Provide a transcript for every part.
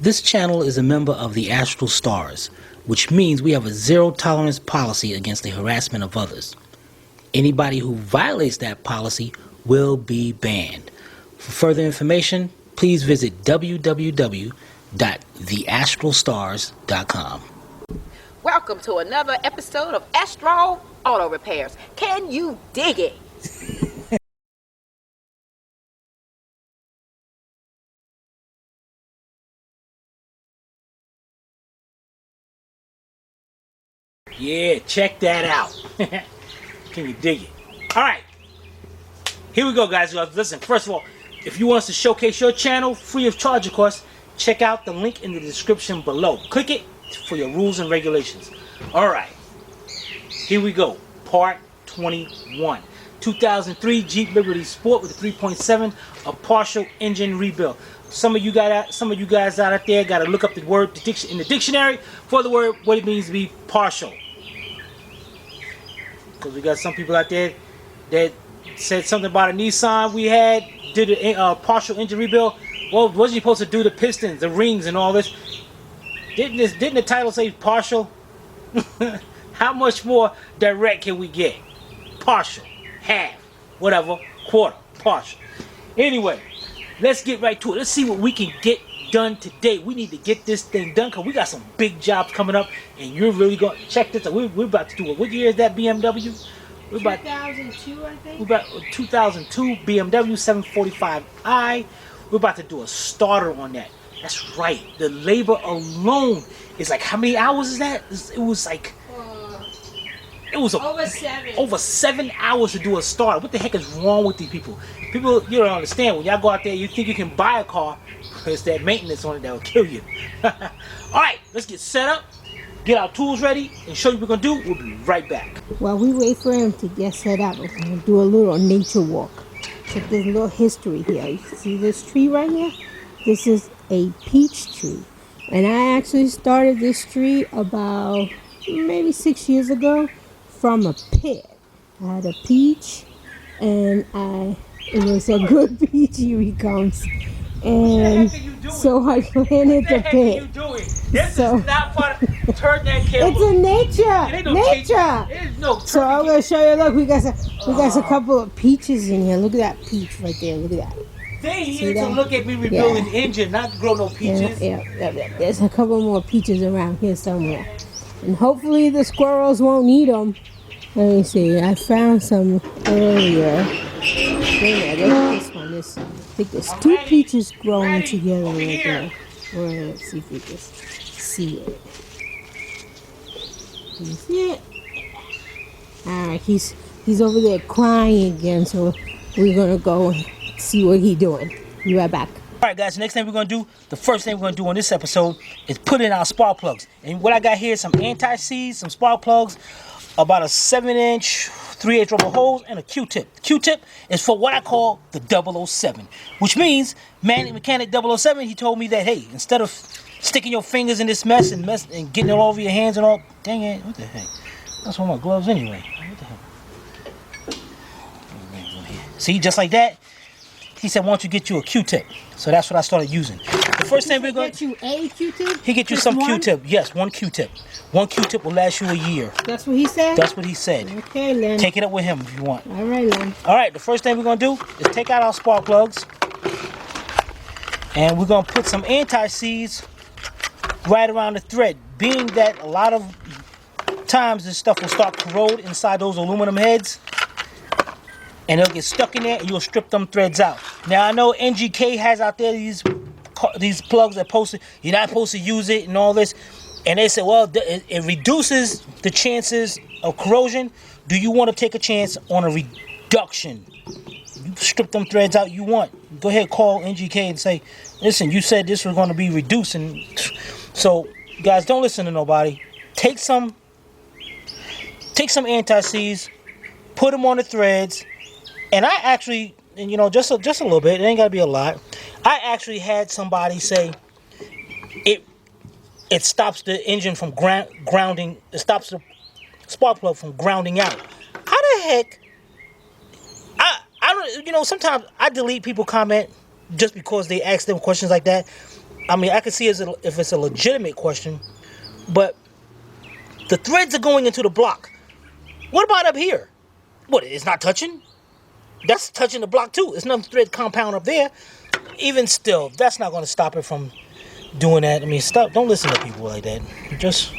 This channel is a member of the Astral Stars, which means we have a zero-tolerance policy against the harassment of others. Anybody who violates that policy will be banned. For further information, please visit www.theastralstars.com. Welcome to another episode of Astral Auto Repairs. Can you dig it? Yeah, check that out. Can you dig it? All right. Here we go, guys. Listen, first of all, if you want us to showcase your channel free of charge, of course, check out the link in the description below. Click it for your rules and regulations. All right. Here we go. Part 21. 2003 Jeep Liberty Sport with a 3.7, a partial engine rebuild. Some of you guys out there got to look up the word in the dictionary for the word, what it means to be partial. Because we got some people out there that said something about a Nissan we had, did a partial engine rebuild. Well, wasn't you supposed to do the pistons, the rings, and all this? Didn't the title say partial? How much more direct can we get? Partial, half, whatever, quarter, partial. Anyway, let's get right to it. Let's see what we can get done today. We need to get this thing done because we got some big jobs coming up, and you're really going to check this out. We're about to do it. What year is that BMW? 2002, I think. We're about 2002 BMW 745i. We're about to do a starter on that. That's right. The labor alone is like, how many hours is that? It was like, over 7 hours to do a starter. What the heck is wrong with these people? People, you don't understand. When y'all go out there, you think you can buy a car. It's that maintenance on it that will kill you. Alright, let's get set up, get our tools ready, and show you what we're going to do. We'll be right back. While we wait for him to get set up, we're going to do a little nature walk. Check this little history here. You see this tree right here? This is a peach tree. And I actually started this tree about maybe 6 years ago from a pit. I had a peach, and it was a good peach. Here he comes. And so I planted the pit. So is not part of, turn that camera. It's a nature. So I'm gonna show you. Look, we got a couple of peaches in here. Look at that peach right there. Look at that. They here to look at me rebuilding the engine, not to grow no peaches. Yeah. There's a couple more peaches around here somewhere, and hopefully the squirrels won't eat them. Let me see. I found some earlier. This one. I think there's two peaches growing together right there. Let's see if we can see it. Can you see it? Alright, he's over there crying again, so we're gonna go and see what he's doing. Be right back. Alright guys, the first thing we're gonna do on this episode is put in our spark plugs. And what I got here is some anti-seize, some spark plugs, about a 7-inch 3/8 rubber hose, and a Q-tip. Q-tip is for what I call the 007, which means mechanic 007. He told me that, hey, instead of sticking your fingers in this mess and getting it all over your hands and all, dang it, what the heck? That's one of my gloves anyway. What the heck? See, just like that. He said, why don't you get you a Q-tip? So that's what I started using. The first thing we're going to get you a Q-tip? He get you some Q-tip. Yes, one Q-tip. One Q-tip will last you a year. That's what he said? That's what he said. Okay, Len. Take it up with him if you want. All right, Len. All right, the first thing we're going to do is take out our spark plugs. And we're going to put some anti-seize right around the thread. Being that a lot of times this stuff will start corrode inside those aluminum heads. And it'll get stuck in there, and you'll strip them threads out. Now, I know NGK has out there these plugs that you're not supposed to use it and all this. And they say, well, it reduces the chances of corrosion. Do you want to take a chance on a reduction? You strip them threads out you want. Go ahead, call NGK and say, listen, you said this was going to be reducing. So, guys, don't listen to nobody. Take some anti-seize, put them on the threads. And I actually, just a little bit, it ain't got to be a lot. I actually had somebody say it stops the engine from grounding, it stops the spark plug from grounding out. How the heck, I don't, sometimes I delete people comment just because they ask them questions like that. I mean, I can see if it's a legitimate question, but the threads are going into the block. What about up here? What, it's not touching? That's touching the block too. It's another thread compound up there. Even still, that's not going to stop it from doing that. I mean, stop. Don't listen to people like that. Just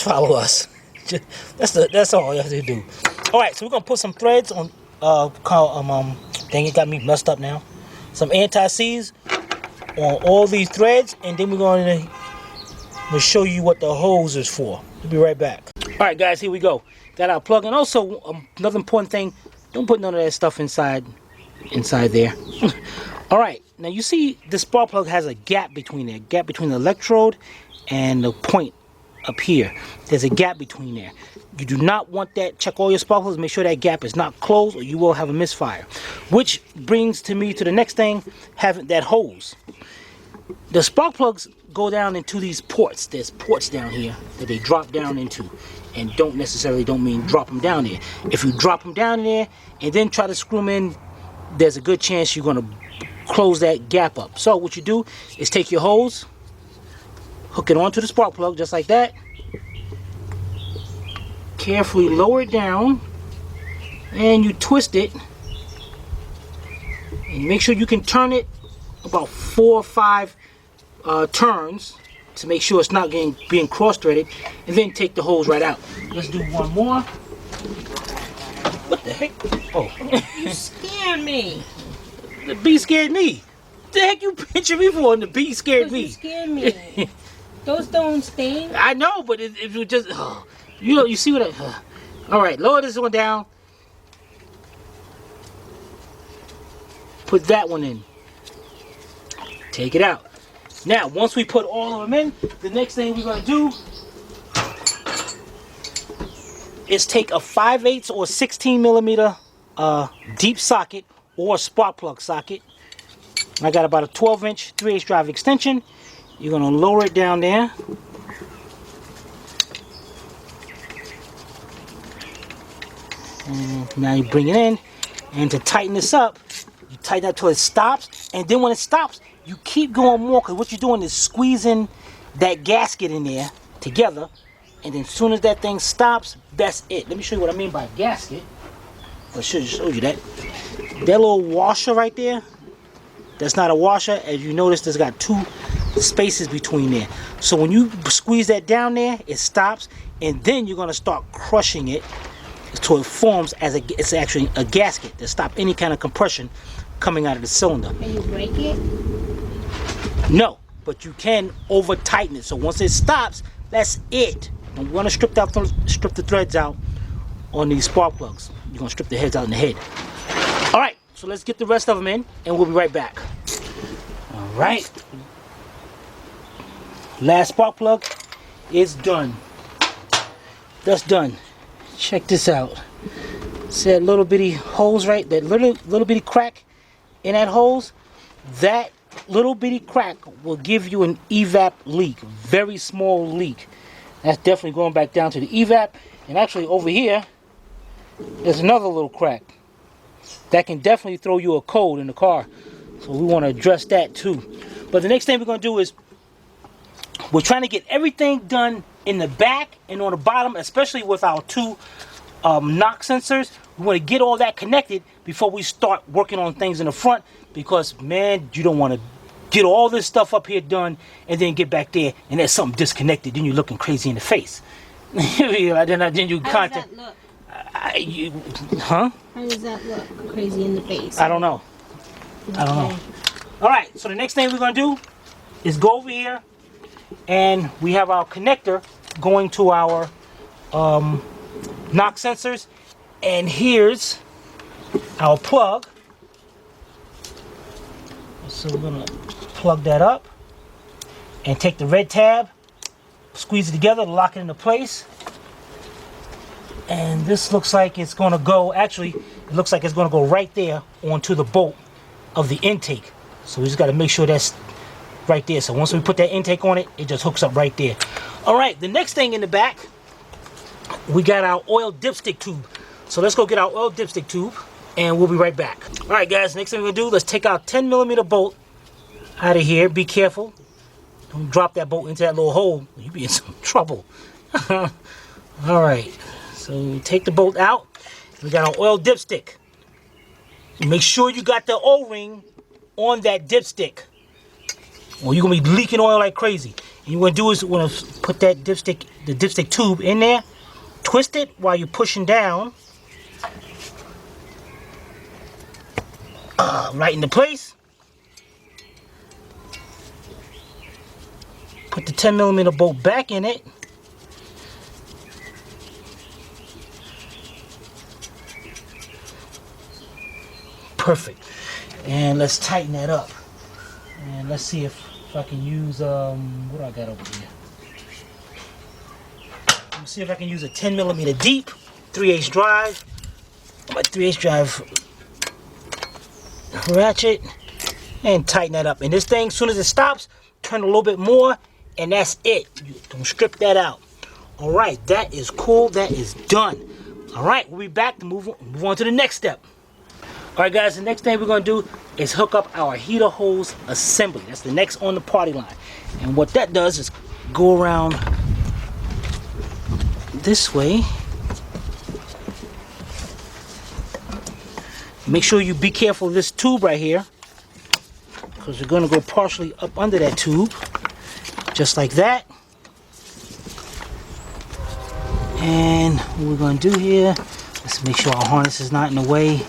follow us. That's all you have to do. All right, so we're gonna put some threads on. Dang, it got me messed up now. Some anti-seize on all these threads, and then we're going to show you what the hose is for. We'll be right back. All right, guys, here we go. Got our plug, and also another important thing: don't put none of that stuff inside there. All right, now you see the spark plug has a gap between there, gap between the electrode and the point up here. There's a gap between there. You do not want that. Check all your spark plugs, make sure that gap is not closed, or you will have a misfire. Which brings me to the next thing, having that hose. The spark plugs go down into these ports. There's ports down here that they drop down into, and don't mean drop them down there. If you drop them down there and then try to screw them in, there's a good chance you're going to close that gap up. So what you do is take your hose, hook it onto the spark plug just like that, carefully lower it down, and you twist it, and make sure you can turn it about 4 or 5 turns to make sure it's not being cross-threaded, and then take the hose right out. Let's do one more. What the heck? Oh. You scared me. The bee scared me. What the heck you pinching me for? And the bee scared me. You scared me. Those don't sting. I know, but it was just... you see what I... all right, lower this one down. Put that one in. Take it out. Now, once we put all of them in, the next thing we're going to do is take a 5/8 or 16 millimeter deep socket or spark plug socket. I got about a 12-inch 3/8 drive extension. You're going to lower it down there. And now you bring it in, and to tighten this up, you tighten up till it stops, and then when it stops, you keep going more, because what you're doing is squeezing that gasket in there together, and then as soon as that thing stops, that's it. Let me show you what I mean by gasket. I should have showed you that. That little washer right there, that's not a washer. As you notice, there's got 2 spaces between there. So when you squeeze that down there, it stops, and then you're going to start crushing it so it forms as it's actually a gasket to stop any kind of compression coming out of the cylinder. Can you break it? No, but you can over tighten it. So once it stops, that's it. And we're going to strip the threads out on these spark plugs. You're going to strip the heads out in the head. All right, so let's get the rest of them in, and we'll be right back. All right. Last spark plug is done. That's done. Check this out. See that little bitty hose right, that little bitty crack in that hose? That little bitty crack will give you an evap leak, very small leak. That's definitely going back down to the evap. And actually over here, there's another little crack. That can definitely throw you a cold in the car. So we want to address that too. But the next thing we're going to do is, we're trying to get everything done in the back and on the bottom, especially with our 2 knock sensors. We want to get all that connected before we start working on things in the front, because man, you don't want to get all this stuff up here done and then get back there and there's something disconnected, then you're looking crazy in the face. Then you How does that look? Huh? How does that look? Crazy in the face. I don't know. I don't know. All right, so the next thing we're going to do is go over here, and we have our connector going to our knock sensors, and here's our plug. So we're going to plug that up and take the red tab, squeeze it together to lock it into place. And this looks like it's going to go, actually, it looks like it's going to go right there onto the bolt of the intake. So we just got to make sure that's right there. So once we put that intake on it, it just hooks up right there. All right, the next thing in the back, we got our oil dipstick tube. So let's go get our oil dipstick tube, and we'll be right back. All right, guys, next thing we're going to do, let's take our 10 millimeter bolt out of here. Be careful. Don't drop that bolt into that little hole. You'll be in some trouble. Alright. So take the bolt out. We got our oil dipstick. Make sure you got the O-ring on that dipstick, or you're gonna be leaking oil like crazy. And what you want to do is want to put that the dipstick tube in there, twist it while you're pushing down, right into place. Put the 10mm bolt back in it. Perfect. And let's tighten that up. And let's see if I can use, what do I got over here? Let me see if I can use a 10mm deep 3/8 drive. My 3/8 drive ratchet. And tighten that up. And this thing, as soon as it stops, turn a little bit more. And that's it. You don't strip that out. Alright, that is cool. That is done. Alright, we'll be back to move on to the next step. Alright guys, the next thing we're going to do is hook up our heater hose assembly. That's the next on the party line. And what that does is go around this way. Make sure you be careful of this tube right here, because we're going to go partially up under that tube. Just like that. And what we're going to do here, let's make sure our harness is not in the way.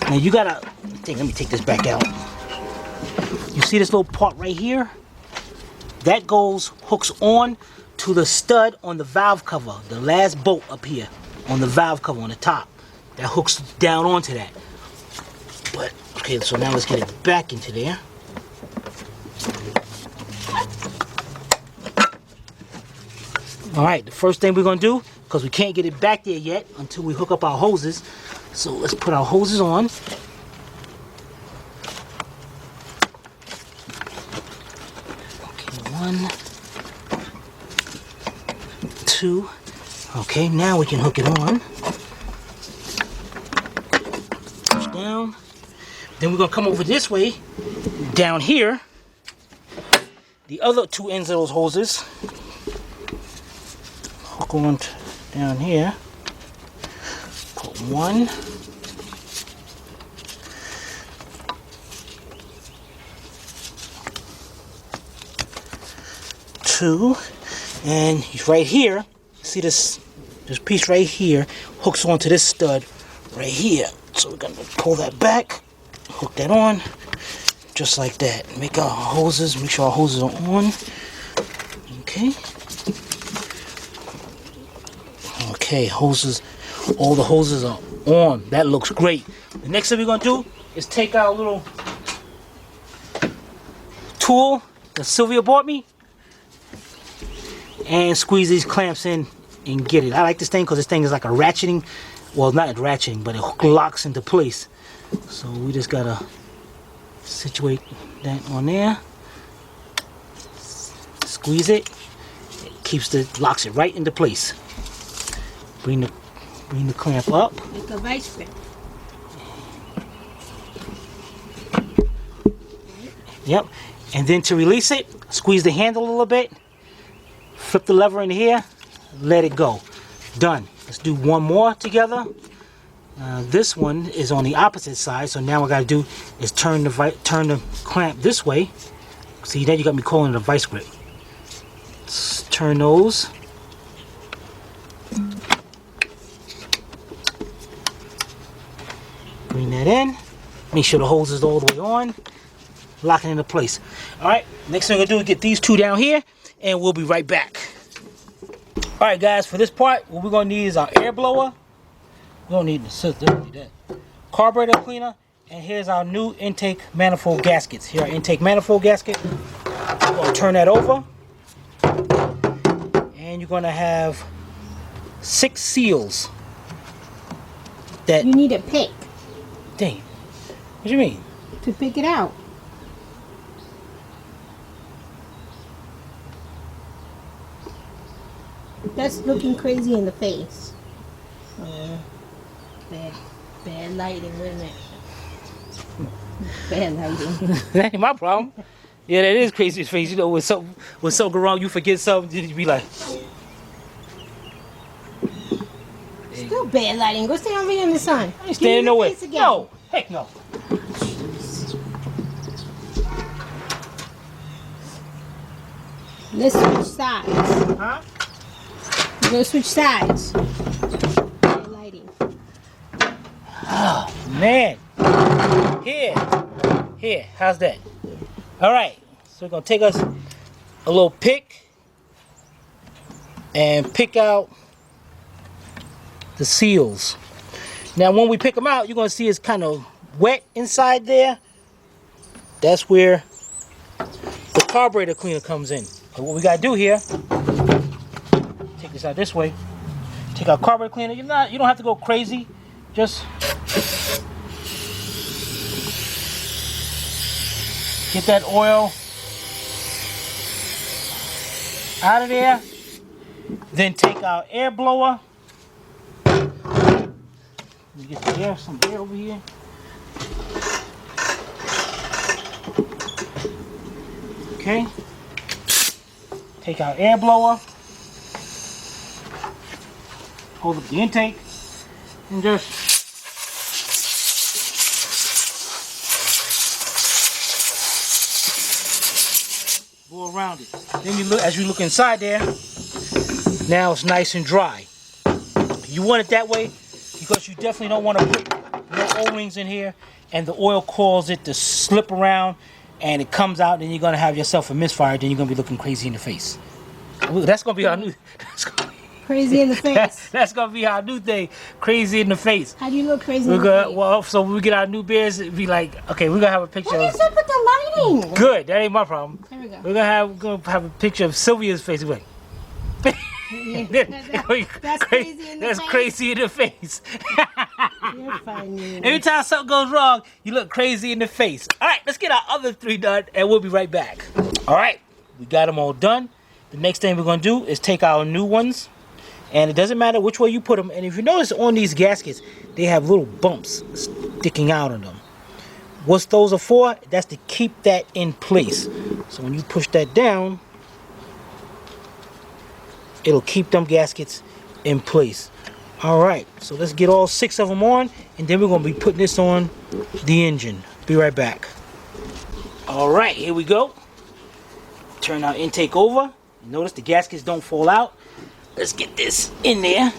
Now you gotta, let me take this back out. You see this little part right here? That hooks on to the stud on the valve cover. The last bolt up here on the valve cover on the top. That hooks down onto that. But, okay, so now let's get it back into there. Alright, the first thing we're gonna do, because we can't get it back there yet until we hook up our hoses. So let's put our hoses on. Okay, 1, 2. Okay, now we can hook it on. Push down. Then we're gonna come over this way, down here. The other two ends of those hoses hook on down here. Put 1. 2, and right here, see this piece right here hooks onto this stud right here. So we're gonna pull that back, hook that on, just like that. Make our hoses, make sure our hoses are on. Okay. Okay, hoses, all the hoses are on. That looks great. The next thing we're gonna do is take our little tool that Sylvia bought me and squeeze these clamps in and get it. I like this thing because this thing is like a ratcheting, well, not a ratcheting, but it locks into place. So we just gotta situate that on there, squeeze it, locks it right into place. Bring the clamp up. Like a vice grip. Yep. And then to release it, squeeze the handle a little bit, flip the lever in here, let it go. Done. Let's do one more together. This one is on the opposite side, so now what I gotta do is turn the clamp this way. See, then you got me calling it a vice grip. Let's turn those. Bring that in. Make sure the hose is all the way on. Lock it into place. Alright, next thing we're gonna do is get these two down here, and we'll be right back. Alright guys, for this part, what we're gonna need is our air blower. We don't need the system, don't need that. Carburetor cleaner, and here's our new intake manifold gaskets. Here are intake manifold gasket. We're gonna turn that over. And you're gonna have 6 seals. That You need a pick dang. What do you mean? to pick it out. That's looking crazy in the face. Bad lighting, wait a minute. Bad lighting. That ain't my problem. Yeah, that is crazy as face. You know, when something go wrong, you forget something, you be like, Still bad lighting. Go stand over here in the sun. I ain't standing no way. Again. No, heck no. Let's switch sides. Huh? We're gonna switch sides. Bad lighting. Oh man. Here. How's that? All right. So we're gonna take us a little pick and pick out the seals. Now, when we pick them out, you're gonna see it's kind of wet inside there. That's where the carburetor cleaner comes in. So what we gotta do here? Take this out this way. Take our carburetor cleaner. You don't have to go crazy. Just get that oil out of there. Then take our air blower. Let me get some air over here. Okay. Take our air blower. Hold up the intake. And just go around it. Then you look, as you look inside there, now it's nice and dry. You want it that way because you definitely don't want to put no O-rings in here and the oil causes it to slip around and it comes out and you're going to have yourself a misfire, then you're going to be looking crazy in the face. That's going to be our new... Crazy in the face. That's going to be our new thing, crazy in the face. How do you look crazy in the face? Well, so when we get our new beers, it'd be like, okay, we're going to have a picture What is up with the lighting? Good, that ain't my problem. There we go. We're going to have a picture of Sylvia's face. We're like, That's crazy in the That's face. crazy in the face. You're funny. Every time something goes wrong, you look crazy in the face. All right, let's get our other 3 done, and we'll be right back. All right, we got them all done. The next thing we're going to do is take our new ones, and it doesn't matter which way you put them. And if you notice on these gaskets, they have little bumps sticking out on them. What those are for, that's to keep that in place. So when you push that down, it'll keep them gaskets in place. All right, so let's get all 6 of them on, and then we're gonna be putting this on the engine. Be right back. All right, here we go. Turn our intake over. Notice the gaskets don't fall out. Let's get this in there.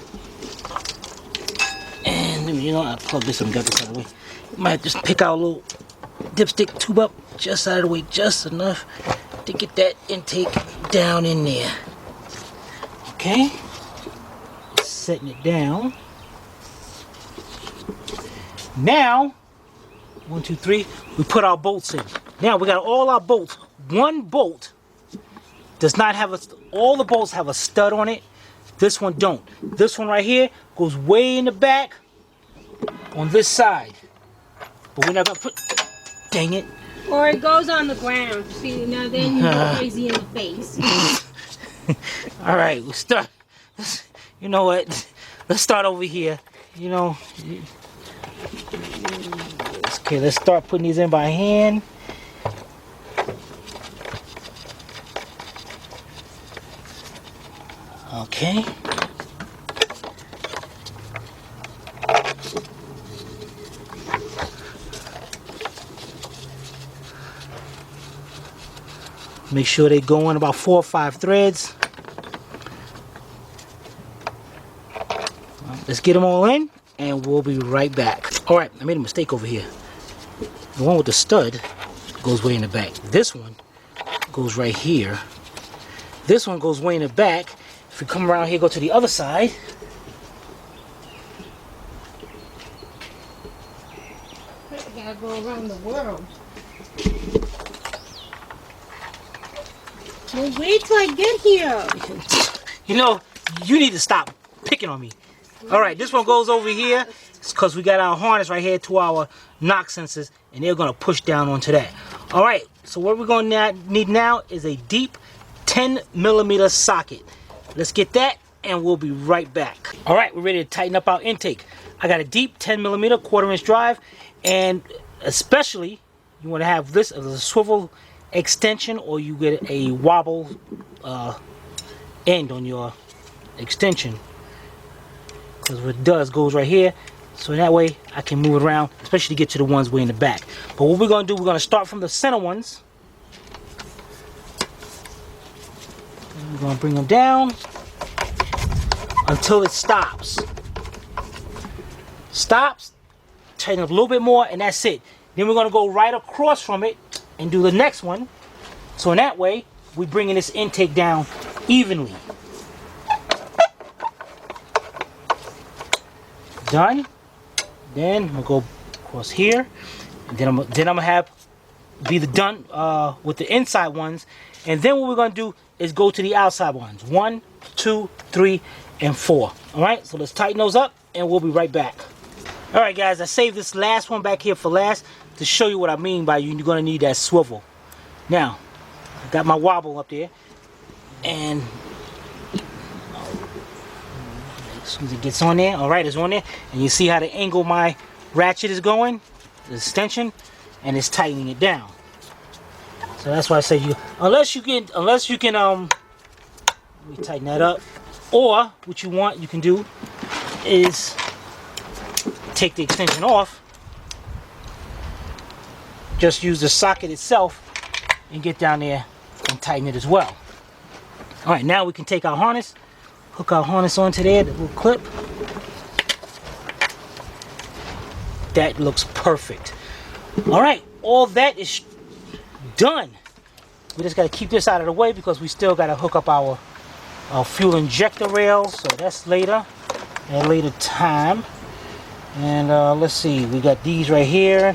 And you know, I'll plug this and get this out of the way. Might just pick out a little dipstick tube up just out of the way, just enough to get that intake down in there. Okay, setting it down. Now, 1, 2, 3, we put our bolts in. Now we got all our bolts. One bolt does not have all the bolts have a stud on it. This one don't. This one right here goes way in the back on this side. But we're not gonna put, dang it. Or it goes on the ground. See, now then you go crazy in the face. All right, we'll start. You know what? Let's start over here. You know. Okay, let's start putting these in by hand. Okay. Make sure they go in about 4 or 5 threads. Let's get them all in and we'll be right back. All right, I made a mistake over here. The one with the stud goes way in the back. This one goes right here. This one goes way in the back. If we come around here, go to the other side. You gotta go around the world. Well, wait till I get here. You know, you need to stop picking on me. All right, this one goes over here. It's because we got our harness right here to our knock sensors, and they're going to push down onto that. All right, so what we're going to need now is a deep 10mm socket. Let's get that, and we'll be right back. All right, we're ready to tighten up our intake. I got a deep 10mm 1/4" drive, and especially you want to have this as a swivel extension, or you get a wobble end on your extension, because what it does goes right here, so that way I can move it around, especially to get to the ones way in the back. But what we're going to do, we're going to start from the center ones. And we're going to bring them down until it stops. Stops, tighten up a little bit more, and that's it. Then we're going to go right across from it and do the next one. So in that way, we're bringing this intake down evenly. Done. Then I'm going to go across here. And then I'm going to have be the done with the inside ones. And then what we're going to do is go to the outside ones. 1, 2, 3, and 4. All right, so let's tighten those up and we'll be right back. All right, guys, I saved this last one back here for last to show you what I mean by you're going to need that swivel. Now, I got my wobble up there, and as soon as it gets on there, all right, it's on there, and you see how the angle my ratchet is going, the extension, and it's tightening it down. So that's why I say unless you can let me tighten that up, or what you can do is take the extension off, just use the socket itself and get down there and tighten it as well. All right, now we can take our harness, hook our harness onto there, the little clip. That looks perfect. All right, all that is done. We just got to keep this out of the way because we still got to hook up our fuel injector rails. So that's later, at a later time. And let's see, we got these right here.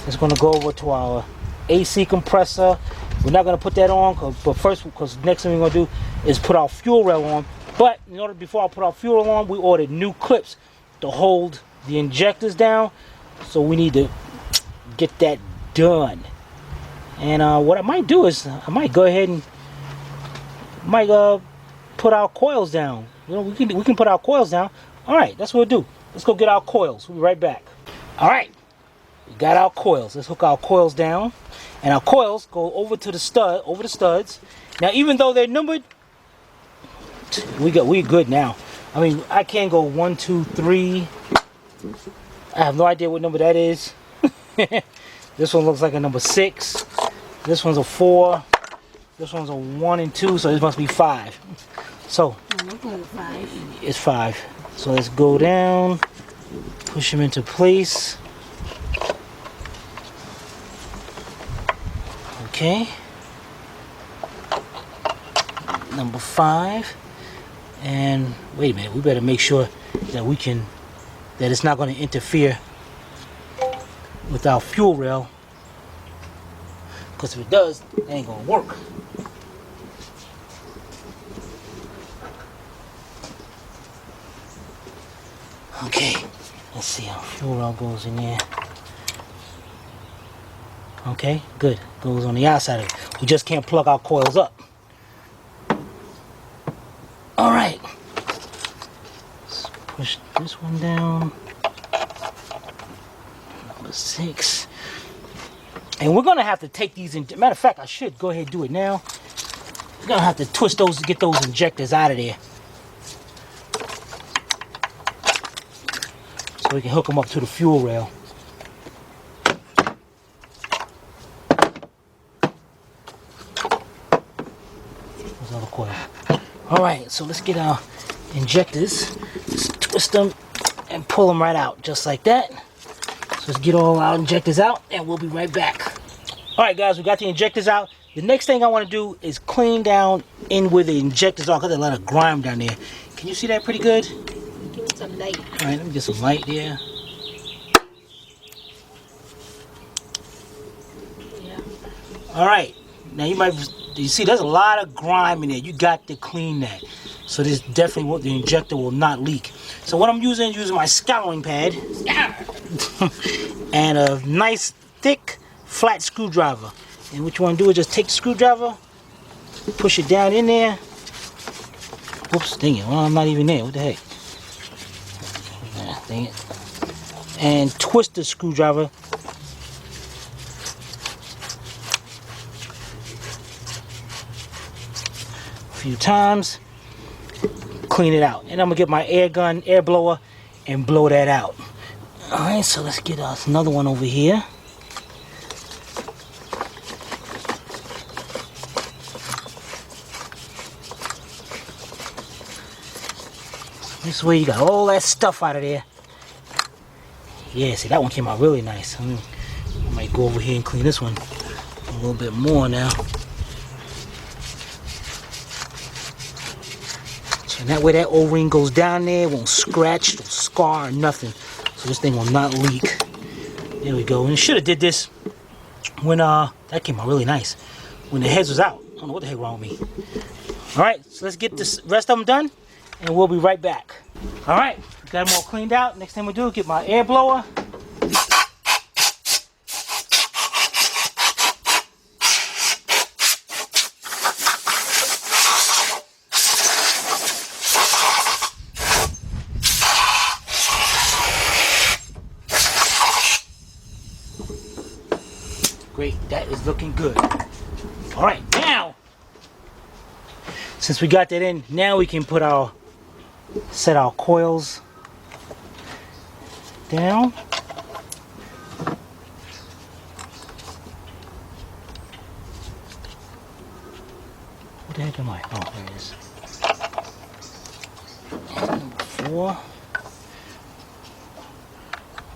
It's going to go over to our AC compressor. We're not going to put that on, because next thing we're going to do is put our fuel rail on. But before I put our fuel on, we ordered new clips to hold the injectors down. So we need to get that done. And what I might do is I might go ahead and put our coils down. We can put our coils down. All right, that's what we'll do. Let's go get our coils. We'll be right back. All right, we got our coils. Let's hook our coils down, and our coils go over to the studs. Now, even though they're numbered, we good now. I mean, I can go 1, 2, 3. I have no idea what number that is. This one looks like a number 6. This one's a 4. This one's a 1 and 2, so this must be 5. So it's 5. So let's go down, push them into place. Okay. Number 5. And wait a minute, we better make sure that that it's not going to interfere with our fuel rail, because if it does, it ain't going to work. Okay, let's see how fuel rail goes in there. Okay, good. Goes on the outside of it. We just can't plug our coils up. All right. Let's push this one down. Number 6. And we're gonna have to take these in. Matter of fact, I should go ahead and do it now. We're gonna have to twist those to get those injectors out of there, so we can hook them up to the fuel rail. There's another coil. All right, so let's get our injectors. Let's twist them and pull them right out, just like that. So let's get all our injectors out, and we'll be right back. All right, guys, we got the injectors out. The next thing I want to do is clean down in where the injectors are, because there's a lot of grime down there. Can you see that pretty good? Give it some light. All right, let me get some light there. Yeah. All right, now you see there's a lot of grime in there. You got to clean that. So this definitely what the injector will not leak. So what I'm using my scouring pad and a nice thick flat screwdriver. And what you want to do is just take the screwdriver, push it down in there. Whoops, dang it, well, I'm not even there. What the heck? Dang it. And twist the screwdriver few times, clean it out. And I'm gonna get my air blower, and blow that out. All right, so let's get us another one over here. This way you got all that stuff out of there. Yeah, see, that one came out really nice. I might go over here and clean this one a little bit more now. And that way that O-ring goes down there, won't scratch, won't scar, or nothing. So this thing will not leak. There we go. And should have did this when that came out really nice. When the heads was out. I don't know what the heck wrong with me. Alright, so let's get this rest of them done, and we'll be right back. Alright, got them all cleaned out. Next thing we do is get my air blower. Great, that is looking good. Alright, now, since we got that in, now we can put set our coils down. What the heck am I? Oh, there it is. And number 4.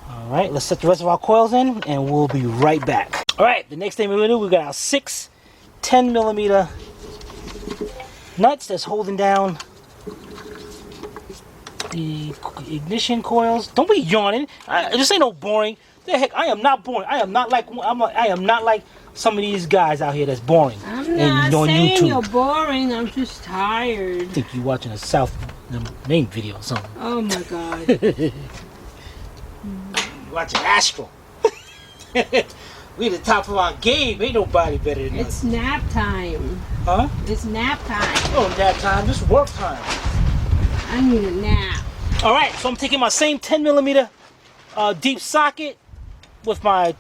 Alright, let's set the rest of our coils in, and we'll be right back. Alright, the next thing we're going to do, we got our 6 10mm nuts that's holding down the ignition coils. Don't be yawning. This ain't no boring. The heck, I am not boring. I am not like some of these guys out here that's boring. I'm not saying you're boring. I'm just tired. I think you're watching the main video or something. Oh my god. You're watching Astral. We the top of our game. Ain't nobody better than us. It's nap time. Huh? It's nap time. Oh, nap time. This is work time. I need a nap. Alright, so I'm taking my same 10mm deep socket with my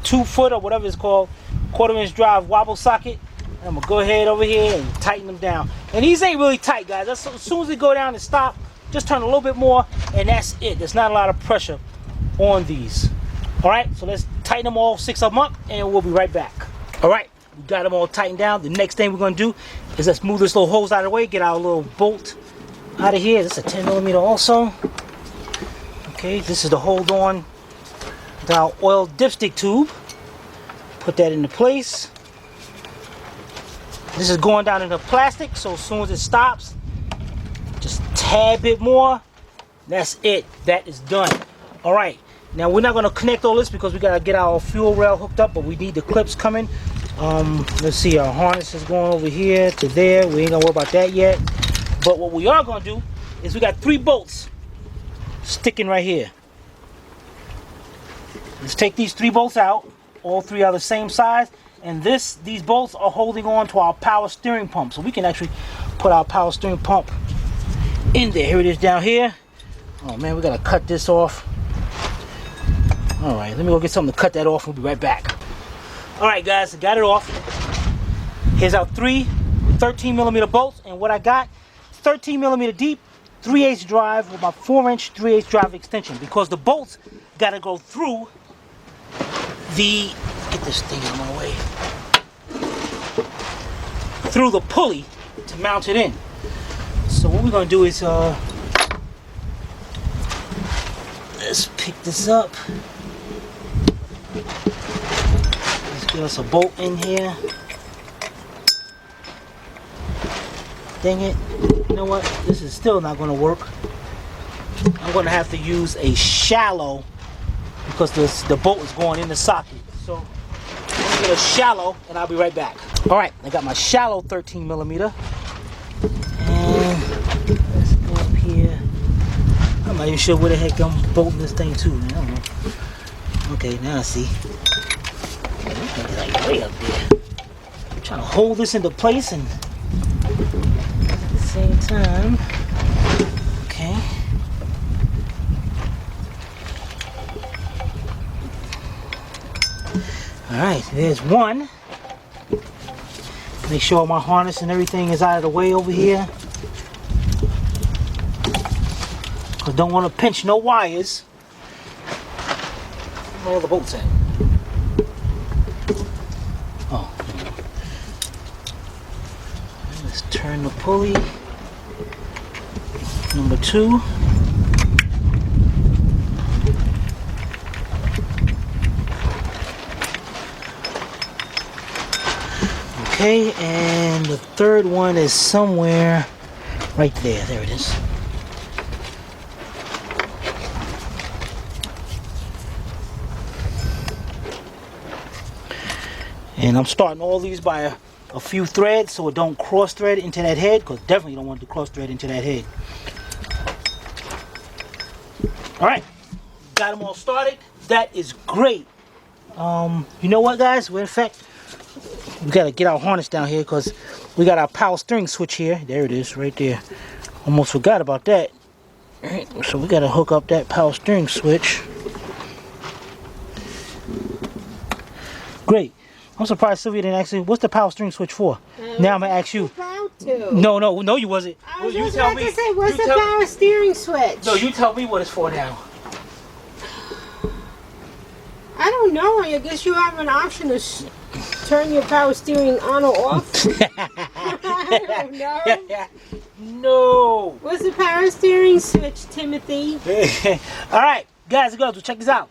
2-foot or whatever it's called, 1/4" drive wobble socket. And I'm going to go ahead over here and tighten them down. And these ain't really tight, guys. As soon as they go down and stop, just turn a little bit more, and that's it. There's not a lot of pressure on these. Alright, so let's tighten them all, 6 of them up, and we'll be right back. Alright, we got them all tightened down. The next thing we're going to do is let's move this little hose out of the way, get our little bolt out of here. This is a 10mm also. Okay, this is the hold on to our oil dipstick tube. Put that into place. This is going down into plastic, so as soon as it stops, just a tad bit more. That's it. That is done. Alright, now we're not going to connect all this because we got to get our fuel rail hooked up, but we need the clips coming. Let's see, our harness is going over here to there. We ain't going to worry about that yet. But what we are going to do is we got 3 bolts sticking right here. Let's take these 3 bolts out. All 3 are the same size. And these bolts are holding on to our power steering pump. So we can actually put our power steering pump in there. Here it is down here. Oh man, we got to cut this off. Alright, let me go get something to cut that off. We'll be right back. Alright guys, I got it off. Here's our 3 13mm bolts. And what I got, 13mm deep, 3/8 drive with my 4-inch 3/8 drive extension, because the bolts got to go through the, get this thing out of my way, through the pulley to mount it in. So what we're going to do is let's pick this up. Let's get us a bolt in here. Dang it. You know what? This is still not going to work. I'm going to have to use a shallow because the bolt is going in the socket. So I'm going to get a shallow and I'll be right back. Alright, I got my shallow 13mm. And let's go up here. I'm not even sure where the heck I'm bolting this thing to. I don't know. Okay, now I see. It's like way up there. I'm trying to hold this into place and at the same time. Okay. Alright, there's one. Make sure my harness and everything is out of the way over here. I don't want to pinch no wires. Where are the bolts at? Oh. Let's turn the pulley. Number 2. Okay, and the third one is somewhere right there. There it is. And I'm starting all these by a few threads so it don't cross thread into that head, because definitely don't want to cross thread into that head. Alright, got them all started. That is great. You know what, guys? Well, in fact, we got to get our harness down here because we got our power steering switch here. There it is, right there. Almost forgot about that. Alright, so we got to hook up that power steering switch. Great. I'm surprised Sylvia didn't ask you, what's the power steering switch for? Now I'm going to ask you. About to. No, you wasn't. I was You just tell about me. to say, what's You the tell- power steering switch? No, you tell me what it's for now. I don't know. I guess you have an option to turn your power steering on or off. I don't know. No. What's the power steering switch, Timothy? Alright, guys and girls, check this out.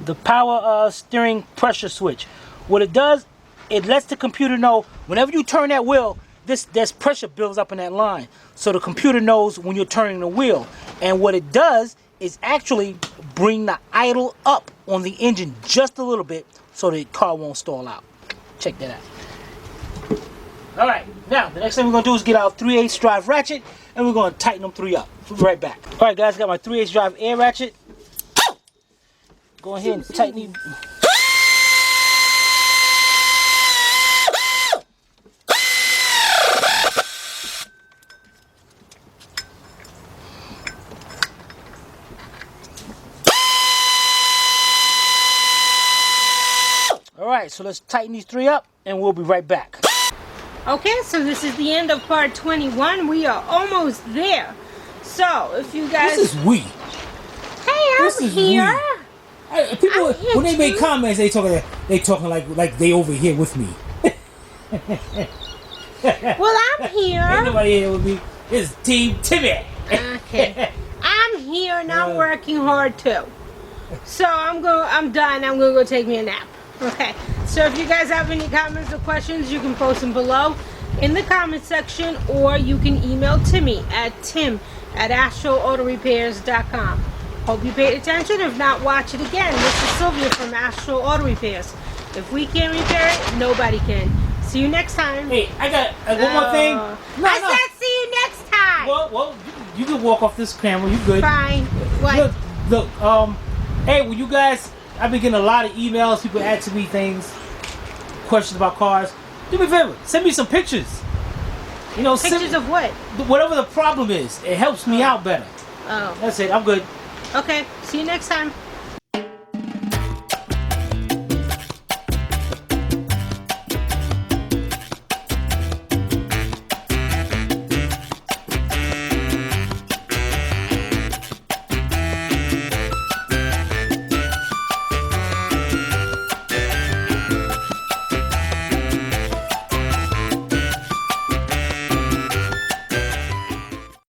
The power steering pressure switch. What it does, it lets the computer know whenever you turn that wheel, there's pressure builds up in that line. So the computer knows when you're turning the wheel. And what it does is actually bring the idle up on the engine just a little bit so the car won't stall out. Check that out. Alright, now the next thing we're going to do is get our 3/8 drive ratchet and we're going to tighten them 3 up. We'll be right back. Alright guys, got my 3/8 drive air ratchet. Go ahead and tighten these. Alright, so let's tighten these 3 up and we'll be right back. Okay, so this is the end of part 21. We are almost there. So, if you guys... This is we. Hey, This I'm is here. People, I'm here when they make too. comments, they talking like they over here with me. Well, I'm Ain't here. nobody here with me. It's Team Timmy. Okay. I'm here and I'm working hard too. So I'm done. I'm gonna go take me a nap. Okay. So if you guys have any comments or questions, you can post them below in the comment section, or you can email Timmy at tim@astralautorepairs.com. Hope you paid attention. If not, watch it again. This is Sylvia from Astral Auto Repairs. If we can't repair it, nobody can. See you next time. Hey, I got one more thing. I said see you next time. Well, you can walk off this camera. You good? Fine. What? Look. Hey, well, you guys, I've been getting a lot of emails. People asking me things, questions about cars. Do me a favor. Send me some pictures. You know, Pictures of what? whatever the problem is. It helps me out better. Oh. That's it. I'm good. Okay. See you next time.